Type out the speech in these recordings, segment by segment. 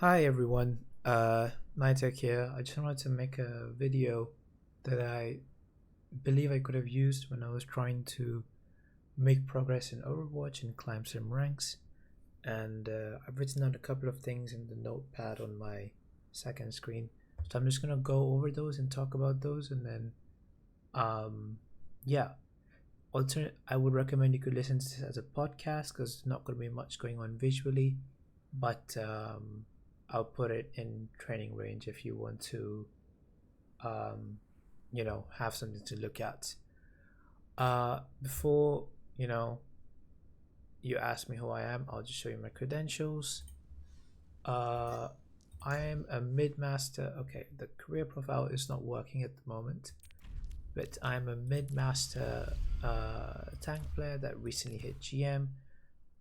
Hi everyone, Nitek here. I just wanted to make a video that I believe I could have used when I was trying to make progress in Overwatch and climb some ranks. And I've written down a couple of things in the notepad on my second screen. So I'm just gonna go over those and talk about those, and then yeah. I would recommend you could listen to this as a podcast because there's not going to be much going on visually, but I'll put it in training range if you want to, um, have something to look at. Before you ask me who I am, I'll just show you my credentials. Uh, I am a mid master. Okay, the career profile is not working at the moment, but I'm a mid master tank player that recently hit GM.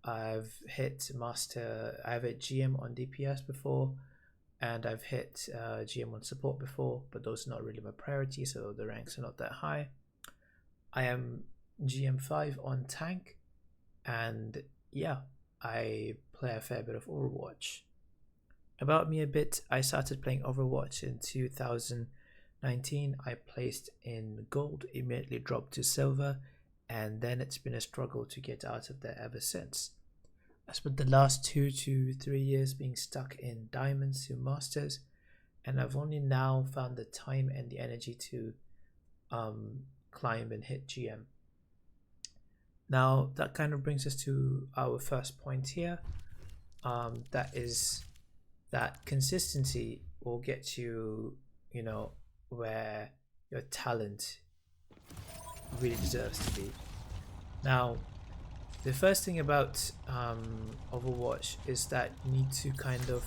I've hit GM on DPS before, and I've hit GM on support before, but those are not really my priority, so the ranks are not that high. I am GM5 on tank, and yeah, I play a fair bit of Overwatch. About me a bit, I started playing Overwatch in 2019. I placed in gold, immediately dropped to silver, and then it's been a struggle to get out of there ever since. I spent the last 2 to 3 years being stuck in diamonds to masters, and I've only now found the time and the energy to climb and hit GM. Now that kind of brings us to our first point here. That is that consistency will get you, where your talent really deserves to be. Now, the first thing about Overwatch is that you need to kind of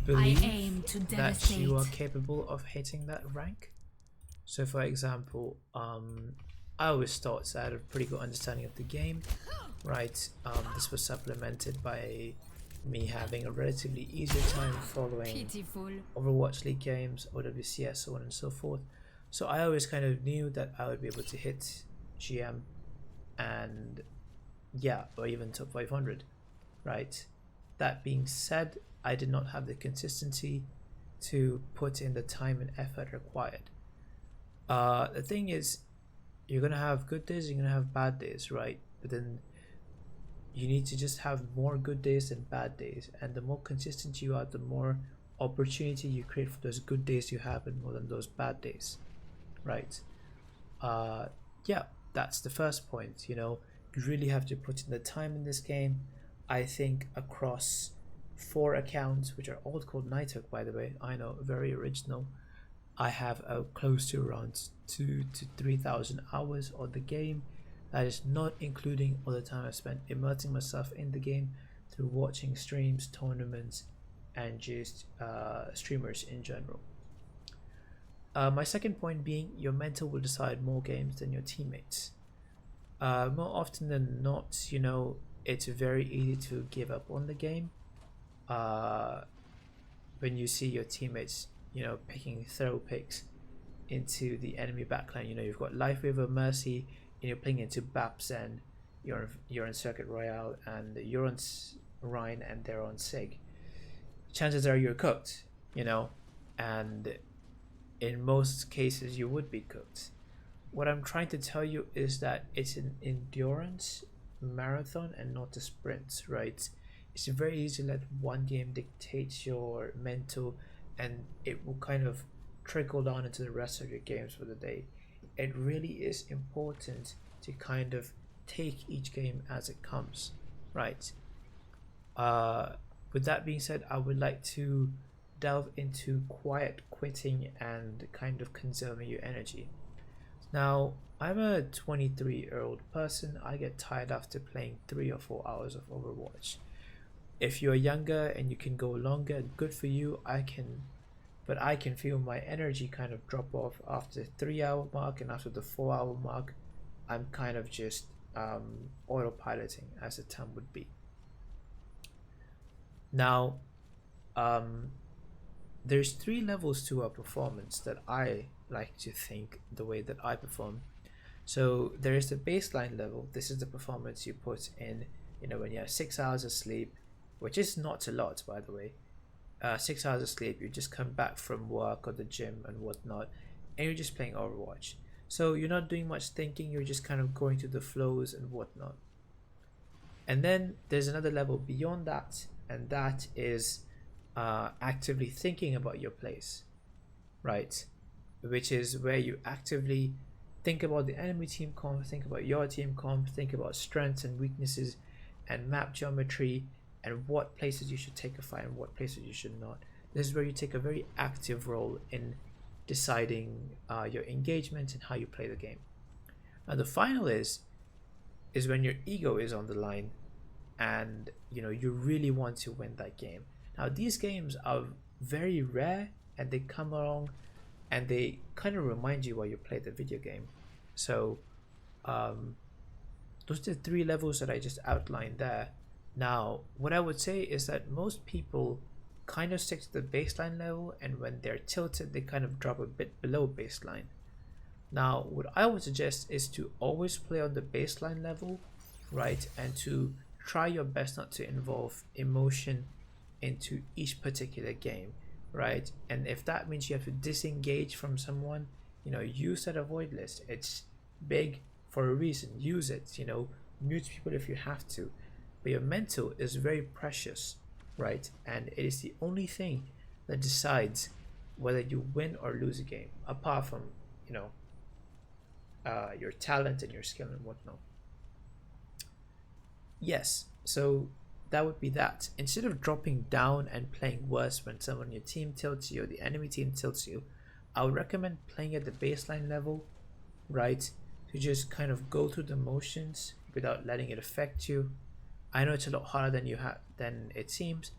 believe that you are capable of hitting that rank. So, for example, I always thought I had a pretty good understanding of the game, right? This was supplemented by me having a relatively easier time following Overwatch League games, OWCS, so on and so forth. So I always kind of knew that I would be able to hit GM and or even top 500, right? That being said, I did not have the consistency to put in the time and effort required. The thing is, you're gonna have good days, you're gonna have bad days, right? But then you need to just have more good days than bad days, and the more consistent you are, the more opportunity you create for those good days you have and more than those bad days, right? Yeah, that's the first point. You really have to put in the time in this game. I think across 4 accounts, which are all called Nighthawk, by the way, I know, very original, I have close to around 2 to 3,000 hours on the game. That is not including all the time I spent immersing myself in the game through watching streams, tournaments, and just streamers in general. My second point being, your mental will decide more games than your teammates. More often than not, it's very easy to give up on the game when you see your teammates, picking throw picks into the enemy backline. You've got Life River, Mercy, and you're playing into Baps, and you're in Circuit Royale, and you're on Rhine, and they're on Sig. Chances are you're cooked, and in most cases you would be cooked. What I'm trying to tell you is that it's an endurance marathon and not a sprint, right? It's very easy to let one game dictate your mental, and it will kind of trickle down into the rest of your games for the day. It really is important to kind of take each game as it comes, right? With that being said, I would like to delve into quiet quitting and kind of conserving your energy. Now, I'm a 23-year-old person. I get tired after playing 3 or 4 hours of Overwatch. If you're younger and you can go longer, good for you. But I can feel my energy kind of drop off after the 3 hour mark, and after the 4 hour mark, I'm kind of just autopiloting, as the term would be. Now, there's 3 levels to our performance that I like to think the way that I perform. So there is the baseline level. This is the performance you put in, when you have 6 hours of sleep, which is not a lot, by the way. 6 hours of sleep, you just come back from work or the gym and whatnot, and you're just playing Overwatch. So you're not doing much thinking, you're just kind of going to the flows and whatnot. And then there's another level beyond that, and that is actively thinking about your plays, right? Which is where you actively think about the enemy team comp, think about your team comp, think about strengths and weaknesses and map geometry and what places you should take a fight and what places you should not. This is where you take a very active role in deciding your engagement and how you play the game. Now the final is when your ego is on the line and you really want to win that game. Now these games are very rare and they come along and they kind of remind you while you play the video game. So those are the 3 levels that I just outlined there. Now what I would say is that most people kind of stick to the baseline level, and when they're tilted they kind of drop a bit below baseline. Now what I would suggest is to always play on the baseline level, right, and to try your best not to involve emotion into each particular game, right? And if that means you have to disengage from someone, use that avoid list. It's big for a reason. Use it, mute people if you have to, but your mental is very precious, right? And it is the only thing that decides whether you win or lose a game, apart from your talent and your skill and whatnot. Yes, so that would be that. Instead of dropping down and playing worse when someone on your team tilts you or the enemy team tilts you, I would recommend playing at the baseline level, right? To just kind of go through the motions without letting it affect you. I know it's a lot harder than it seems,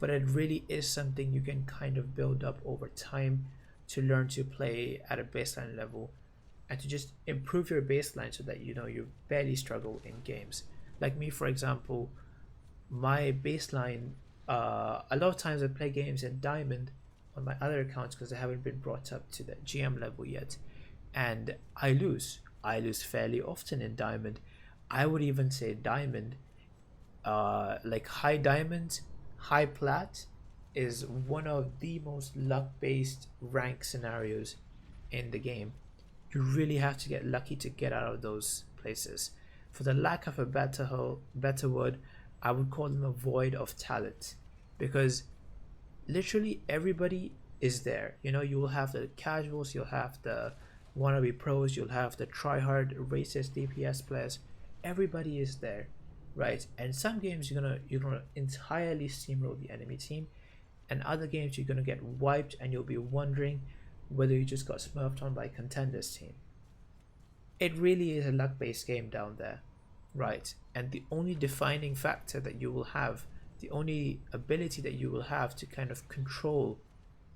but it really is something you can kind of build up over time to learn to play at a baseline level and to just improve your baseline so that you barely struggle in games. Like me, for example, my baseline, a lot of times I play games in Diamond on my other accounts because I haven't been brought up to the GM level yet, and I lose fairly often in Diamond. I would even say Diamond, like high Diamond, high Plat is one of the most luck based rank scenarios in the game. You really have to get lucky to get out of those places. For the lack of a better word, I would call them a void of talent, because literally everybody is there. You will have the casuals, you'll have the wannabe pros, you'll have the tryhard racist DPS players. Everybody is there, right? And some games you're gonna entirely steamroll the enemy team, and other games you're gonna get wiped and you'll be wondering whether you just got smurfed on by a contender's team. It really is a luck-based game down there, right? And the only defining factor that you will have, the only ability that you will have to kind of control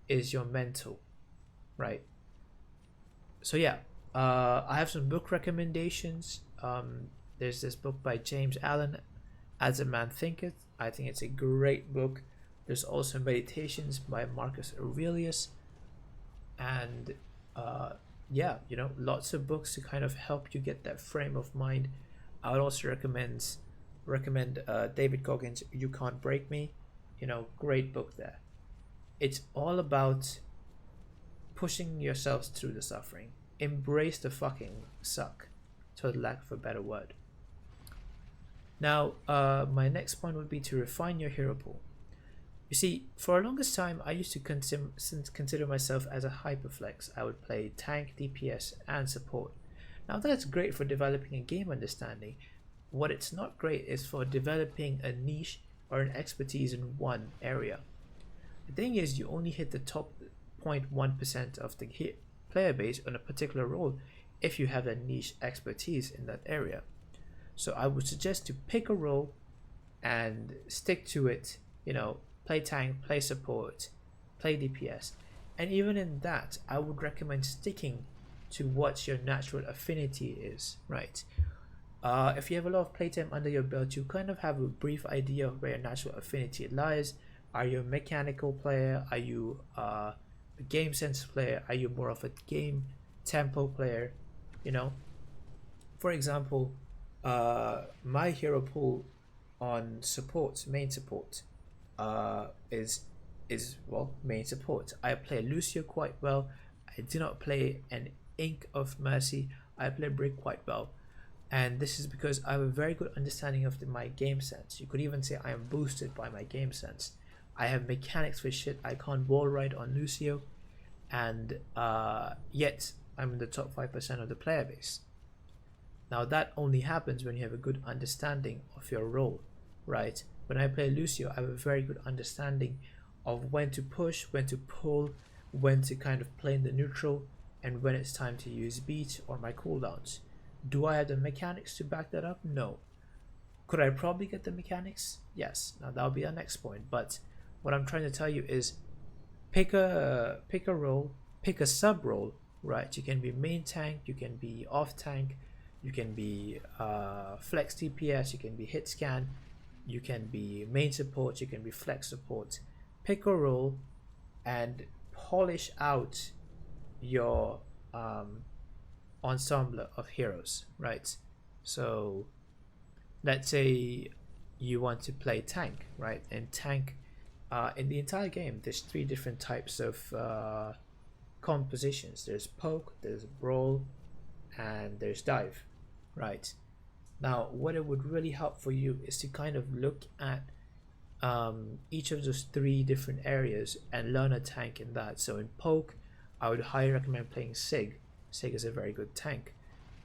is your mental, right? So yeah, I have some book recommendations. There's this book by James Allen, As a Man Thinketh. I think it's a great book. There's also Meditations by Marcus Aurelius, and yeah, lots of books to kind of help you get that frame of mind. I would also recommend David Goggins' You Can't Break Me. Great book there. It's all about pushing yourselves through the suffering. Embrace the fucking suck, for the lack of a better word. Now, my next point would be to refine your hero pool. You see, for the longest time, I used to consider myself as a hyperflex. I would play tank, DPS, and support. Now that's great for developing a game understanding. What it's not great is for developing a niche or an expertise in one area. The thing is, you only hit the top 0.1% of the player base on a particular role if you have a niche expertise in that area. So I would suggest to pick a role and stick to it. Play tank, play support, play DPS, and even in that I would recommend sticking to what your natural affinity is, right? If you have a lot of playtime under your belt, you kind of have a brief idea of where your natural affinity lies. Are you a mechanical player? Are you a game sense player? Are you more of a game tempo player? For example, my hero pool on support, main support, is is, well, main support. I play Lucio quite well. I do not play an Ink of Mercy. I play Brig quite well. And this is because I have a very good understanding of my game sense. You could even say I am boosted by my game sense. I have mechanics for shit. I can't wall ride on Lucio, and yet I'm in the top 5% of the player base. Now that only happens when you have a good understanding of your role, right? When I play Lucio, I have a very good understanding of when to push, when to pull, when to kind of play in the neutral, and when it's time to use beat or my cooldowns. Do I have the mechanics to back that up? No. Could I probably get the mechanics? Yes. Now that'll be our next point. But what I'm trying to tell you is pick a role, pick a sub role, right? You can be main tank, you can be off tank, you can be flex DPS, you can be hit scan, you can be main support, you can be flex support. Pick a role and polish out your ensemble of heroes, right? So let's say you want to play tank, right? And tank, in the entire game, there's 3 different types of compositions. There's poke, there's brawl, and there's dive, right? Now what it would really help for you is to kind of look at each of those 3 different areas and learn a tank in that. So in poke, I would highly recommend playing Sig. Sig is a very good tank.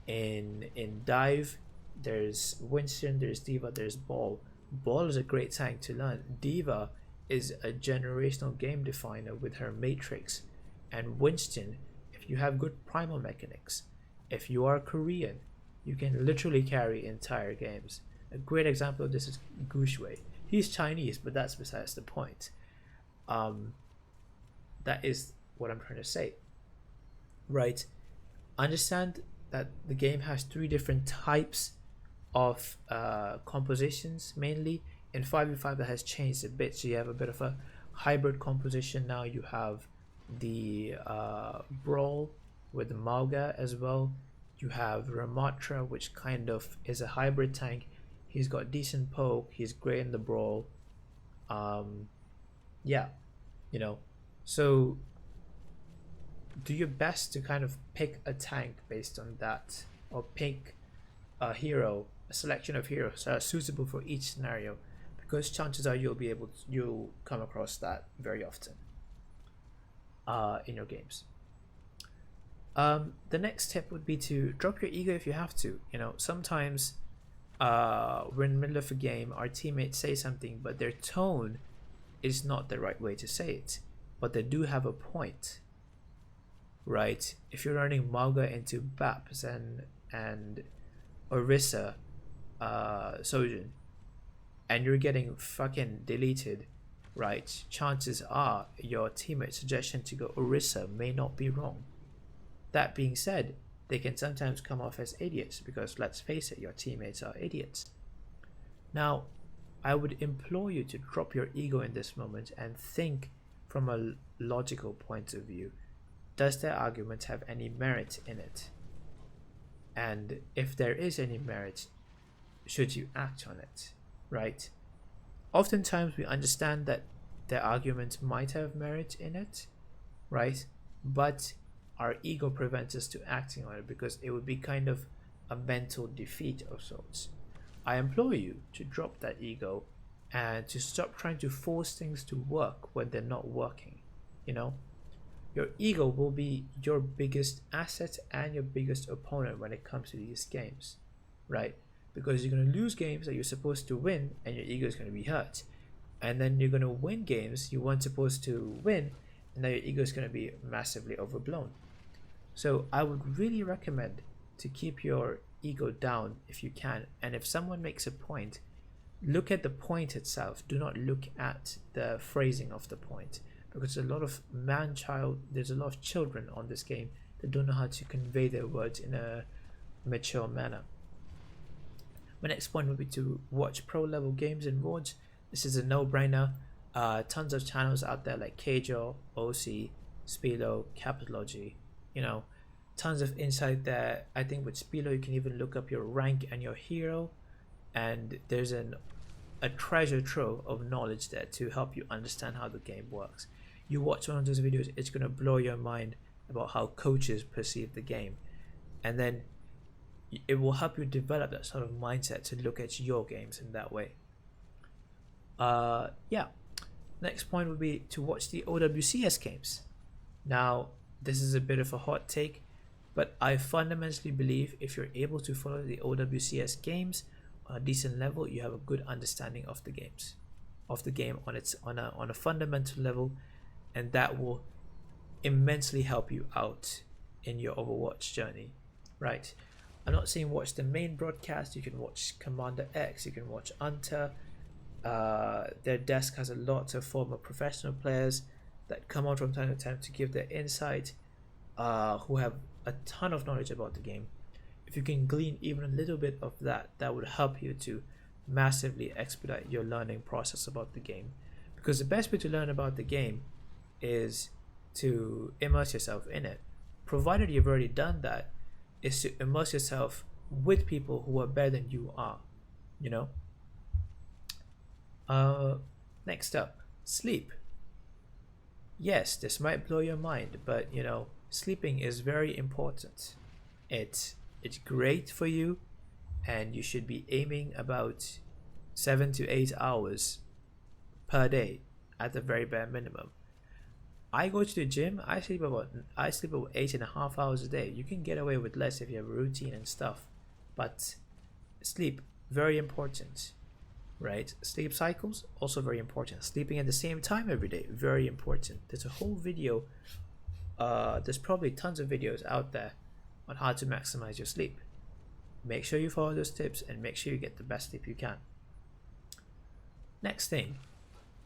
In dive, there's Winston, there's D.Va, there's Ball. Ball is a great tank to learn. D.Va is a generational game definer with her matrix. And Winston, if you have good primal mechanics, if you are Korean, you can literally carry entire games. A great example of this is Gushwei. He's Chinese, but that's besides the point. That is what I'm trying to say, right? Understand that the game has 3 different types of compositions. Mainly in 5v5 that has changed a bit, so you have a bit of a hybrid composition now. You have the brawl with the Mauga as well. You have Ramatra, which kind of is a hybrid tank. He's got decent poke, he's great in the brawl. Yeah, you know, so do your best to kind of pick a tank based on that, or pick a hero, a selection of heroes that are suitable for each scenario, because chances are you'll come across that very often in your games. The next tip would be to drop your ego if you have to. You know, sometimes we're in the middle of a game, our teammates say something, but their tone is not the right way to say it, but they do have a point, right? If you're running Mauga into Baps and Orisa Sojin, and you're getting fucking deleted, right? Chances are your teammate's suggestion to go Orisa may not be wrong. That being said, they can sometimes come off as idiots, because let's face it, your teammates are idiots. Now, I would implore you to drop your ego in this moment and think from a logical point of view. Does their argument have any merit in it? And if there is any merit, should you act on it, right? Oftentimes we understand that their argument might have merit in it, right? But our ego prevents us to acting on it, because it would be kind of a mental defeat of sorts. I implore you to drop that ego and to stop trying to force things to work when they're not working. You know, your ego will be your biggest asset and your biggest opponent when it comes to these games, right? Because you're going to lose games that you're supposed to win and your ego is going to be hurt, and then you're going to win games you weren't supposed to win and now your ego is going to be massively overblown. So I would really recommend to keep your ego down if you can, and if someone makes a point, look at the point itself. Do not look at the phrasing of the point, because there's a lot of there's a lot of children on this game that don't know how to convey their words in a mature manner. My next point would be to watch pro level games in VODs. This is a no-brainer. Tons of channels out there like Kjo, OC, Spilo, Capitology, you know, tons of insight there. I think with Spilo you can even look up your rank and your hero, and there's an a treasure trove of knowledge there to help you understand how the game works. You watch one of those videos, it's going to blow your mind about how coaches perceive the game, and then it will help you develop that sort of mindset to look at your games in that way. Yeah. Next point would be to watch the OWCS games. Now, this is a bit of a hot take, but I fundamentally believe if you're able to follow the OWCS games on a decent level, you have a good understanding of the games, of the game on a fundamental level, and that will immensely help you out in your Overwatch journey, right? I'm not saying watch the main broadcast. You can watch Commander X, you can watch Unter. Their desk has a lot of former professional players that come out from time to time to give their insight, who have a ton of knowledge about the game. If you can glean even a little bit of that, that would help you to massively expedite your learning process about the game. Because the best way to learn about the game is to immerse yourself in it. Provided you've already done that, is to immerse yourself with people who are better than you are, you know? Next up, sleep. Yes, this might blow your mind, but you know, sleeping is very important. It's great for you, and you should be aiming about 7 to 8 hours per day at the very bare minimum. I go to the gym, I sleep about 8.5 hours a day. You can get away with less if you have a routine and stuff, but sleep, very important, right? Sleep cycles, also very important. Sleeping at the same time every day, very important. There's a whole video, there's probably tons of videos out there on how to maximize your sleep. Make sure you follow those tips and make sure you get the best sleep you can. Next thing,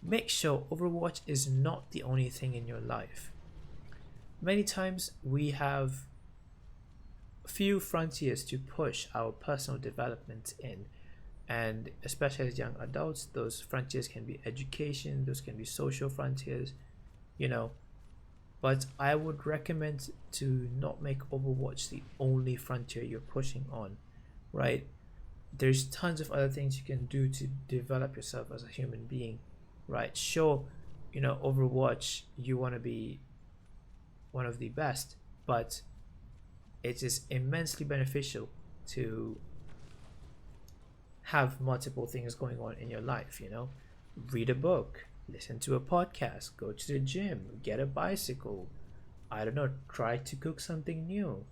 make sure Overwatch is not the only thing in your life. Many times we have few frontiers to push our personal development in, and especially as young adults, those frontiers can be education, those can be social frontiers, you know. But I would recommend to not make Overwatch the only frontier you're pushing on, right? There's tons of other things you can do to develop yourself as a human being, right? Sure, you know, Overwatch, you want to be one of the best, but it is immensely beneficial to have multiple things going on in your life, you know. Read a book, listen to a podcast, go to the gym, get a bicycle, I don't know, try to cook something new,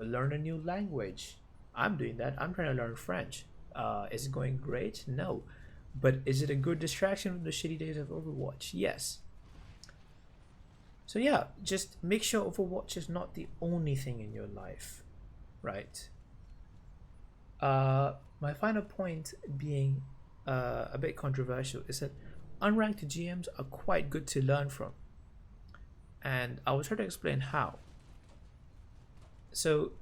learn a new language. I'm doing that. I'm trying to learn French. Is it going great? No. But is it a good distraction from the shitty days of Overwatch? Yes. So yeah, just make sure Overwatch is not the only thing in your life, right? My final point being a bit controversial is that unranked GMs are quite good to learn from. And I will try to explain how. So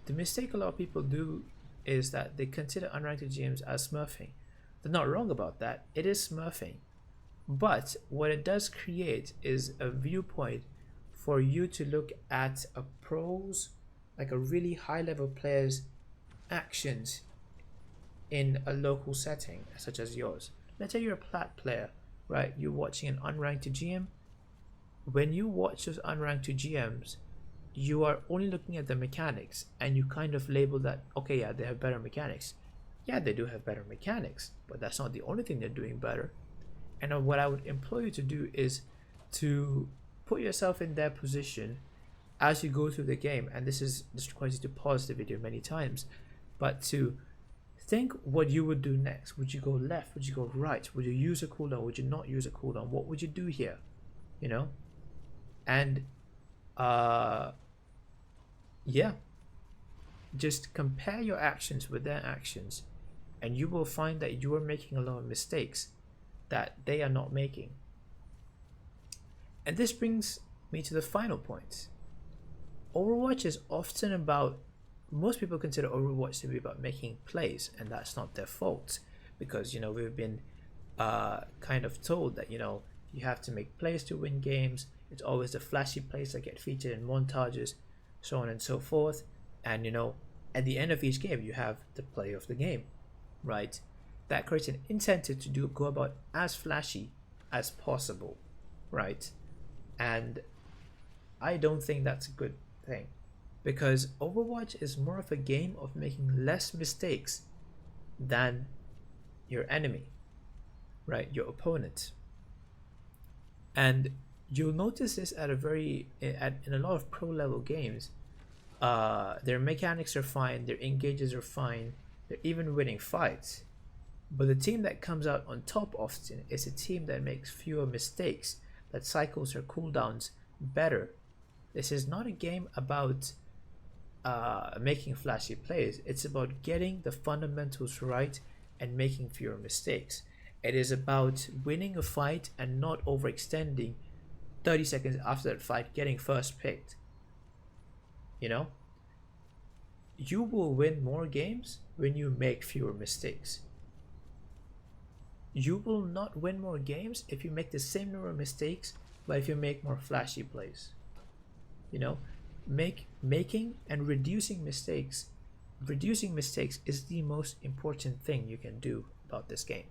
the mistake a lot of people do is that they consider unranked GMs as smurfing. They're not wrong about that. It is smurfing. But what it does create is a viewpoint for you to look at a pro's, like a really high level player's actions in a local setting such as yours. Let's say you're a plat player, right? You're watching an unranked GM. When you watch those unranked GMs, you are only looking at the mechanics and you kind of label that, okay, yeah, they have better mechanics. Yeah, they do have better mechanics, but that's not the only thing they're doing better. And what I would implore you to do is to put yourself in their position as you go through the game. And this requires you to pause the video many times, but to think what you would do next. Would you go left? Would you go right? Would you use a cooldown? Would you not use a cooldown? What would you do here? You know? And yeah, just compare your actions with their actions, and you will find that you are making a lot of mistakes that they are not making. And this brings me to the final point. Overwatch is often about, most people consider Overwatch to be about making plays, and that's not their fault, because, you know, we've been kind of told that, you know, you have to make plays to win games. It's always the flashy plays that get featured in montages, so on and so forth. And, you know, at the end of each game, you have the play of the game, right? that creates an incentive to go about as flashy as possible, right? And I don't think that's a good thing, because Overwatch is more of a game of making less mistakes than your enemy, right? Your opponent. And you'll notice this in a lot of pro level games. Their mechanics are fine, their engages are fine, they're even winning fights. But the team that comes out on top often is a team that makes fewer mistakes, that cycles their cooldowns better. This is not a game about making flashy plays. It's about getting the fundamentals right and making fewer mistakes. It is about winning a fight and not overextending 30 seconds after that fight, getting first picked. You know? You will win more games when you make fewer mistakes. You will not win more games if you make the same number of mistakes, but if you make more flashy plays. You know? Making and reducing mistakes. Reducing mistakes is the most important thing you can do about this game.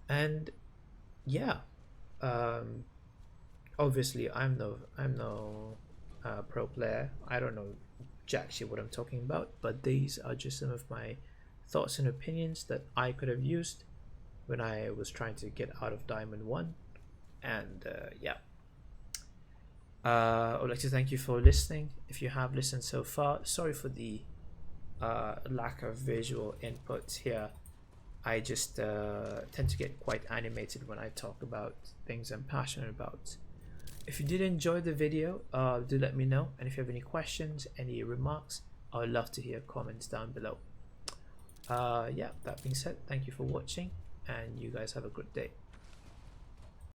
And yeah, obviously I'm no pro player. I don't know jack shit what I'm talking about, but these are just some of my thoughts and opinions that I could have used when I was trying to get out of Diamond 1. And yeah, I would like to thank you for listening. If you have listened so far, sorry for the lack of visual input here. I just tend to get quite animated when I talk about things I'm passionate about. If you did enjoy the video, do let me know. And if you have any questions, any remarks, I would love to hear comments down below. Yeah, that being said, thank you for watching, and you guys have a good day.